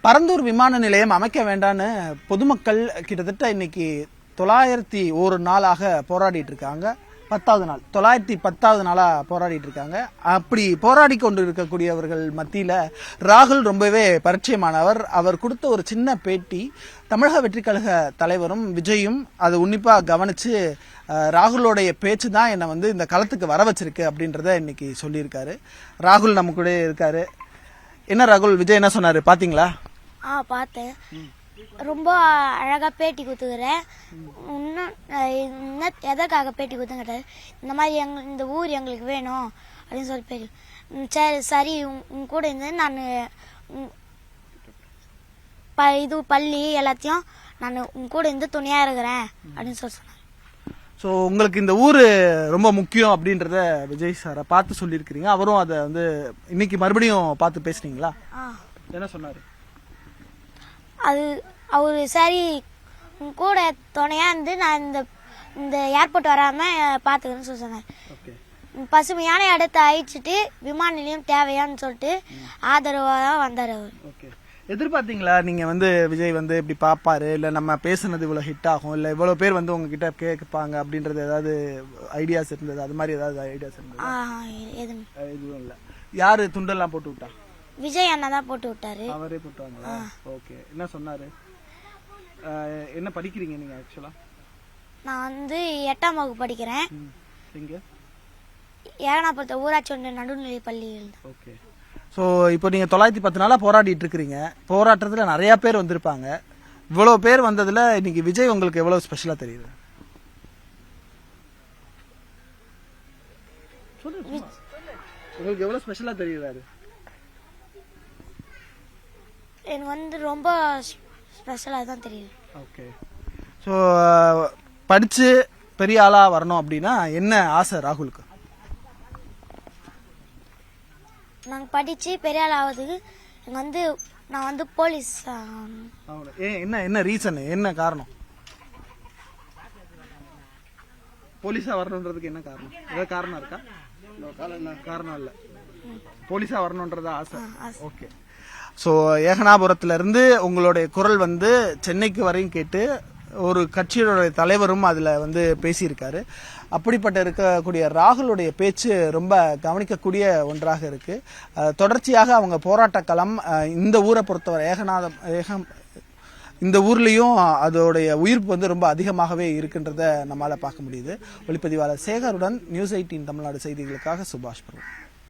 பரந்தூர் விமான நிலையம் அமைக்க வேண்டான்னு பொதுமக்கள் கிட்டத்தட்ட இன்னைக்கு 901 நாளாக போராடிட்டு இருக்காங்க. 10வது நாள் 910வது நாளா போராடிட்டு இருக்காங்க. அப்படி போராடி கொண்டு இருக்கக்கூடியவர்கள் மத்தியில ராகுல் ரொம்பவே பரிச்சயமானவர். அவர் கொடுத்த ஒரு சின்ன பேட்டி தமிழக வெற்றி கழக தலைவரும் விஜயும் அதை உன்னிப்பா கவனிச்சு ராகுலோடைய பேச்சு தான் என்னை இந்த களத்துக்கு வர வச்சிருக்கு அப்படின்றத இன்னைக்கு சொல்லியிருக்காரு. ராகுல் நம்ம கூட இருக்காரு. என்ன ராகுல், விஜய் என்ன சொன்னாரு பாத்தீங்களா? பார்த்தேன். ரொம்ப அழகா பேட்டி கொடுத்துக்கிறேன். இன்னும் எதற்காக பேட்டி கொடுத்துங்கிறாரு, இந்த மாதிரி இந்த ஊர் எங்களுக்கு வேணும் அப்படின்னு சொல்லி பேட்டி. சரி உங்க கூட இருந்து நான் இது பள்ளி எல்லாத்தையும் நான் உங்க கூட இருந்து துணையா இருக்கிறேன் அப்படின்னு சொல்லி சொன்னார். ஸோ உங்களுக்கு இந்த ஊர் ரொம்ப முக்கியம் அப்படின்றத விஜய் சாரை பார்த்து சொல்லியிருக்கிறீங்க. அவரும் அதை இன்னைக்கு மறுபடியும் பார்த்து பேசுனீங்களா? என்ன சொன்னாரு? அது அவரு சரி உங்க கூட துணையா இருந்து நான் இந்த ஏர்போர்ட் வராம பாத்துக்கிறேன்னு சொல்லி சொன்னார். பசுமையான இடத்தை அழிச்சிட்டு விமான நிலையம் தேவையான்னு சொல்லிட்டு ஆதரவாக வந்தார் அவர். எதிர்பார்த்தீங்களா நீங்க விஜய் இப்படி பாப்பாரு, இல்ல நம்ம பேசுனது இவ்வளவு ஹிட் ஆகும், இல்ல இவ்வளவு பேர் உங்ககிட்ட கேட்பாங்க அப்படின்றது ஏதாவது ஐடியாஸ் இருந்தது? அது மாதிரி ஏதாவது ஐடியாஸ் இருந்தது? எதுவும் இல்ல. யாரு துண்டெல்லாம் போட்டு விட்டா? விஜய் அண்ணா தான் போட்டு விட்டாரு. அவரே போட்டாங்களா? ஓகே. என்ன சொன்னாரு? என்ன படிக்கிறீங்க நீங்க? ஆக்சுவலா நான் 8ஆம் வகுப்பு படிக்கிறேன். எங்க? ஏகனாபுரத்து ஊராட்சி ஒன்றிய நடுநிலை பள்ளியில். ஓகே. ஸோ இப்போ நீங்க 910 நாளா போராடிட்டு இருக்கிறீங்க. போராட்டத்துல நிறைய பேர் வந்திருப்பாங்க. இவ்வளவு பேர் வந்ததுல இன்னைக்கு விஜய் உங்களுக்கு எவ்வளவு ஸ்பெஷலா தெரியுது? உங்களுக்கு எவ்வளவு ஸ்பெஷலா தெரியுறாரு? எனக்கு ரொம்ப ஸ்பெஷலா தான் தெரியும். ஓகே. ஸோ படிச்சு பெரிய ஆளா வரணும் அப்படின்னா என்ன ஆசை ராகுலுக்கு? நாங்க படிச்சு பெரிய ஆள் ஆகுறதுக்கு நான் போலீஸ். என்ன ரீசன், என்ன காரணம் போலீஸா வரணுன்றதுக்கு? என்ன காரணம்? ஏதாவது காரணம் இருக்கா? காரணம் இல்ல, போலீஸா வரணுன்றதா ஆசை. ஓகே. ஸோ ஏகனாபுரத்துல இருந்து உங்களுடைய குரல் சென்னைக்கு வரையும் கேட்டு ஒரு கட்சியோட தலைவரும் அதுல பேசியிருக்காரு. அப்படிப்பட்ட இருக்கக்கூடிய ராகுலுடைய பேச்சு ரொம்ப கவனிக்கக்கூடிய ஒன்றாக இருக்கு. தொடர்ச்சியாக அவங்க போராட்ட களம் இந்த ஊரை பொறுத்தவரை இந்த ஊர்லயும் அதோடைய உயிர்ப்பு ரொம்ப அதிகமாகவே இருக்குன்றத நம்மளால பார்க்க முடியுது. ஒளிப்பதிவாளர் சேகருடன் நியூஸ் 18 தமிழ்நாடு செய்திகளுக்காக சுபாஷ் பிரபு.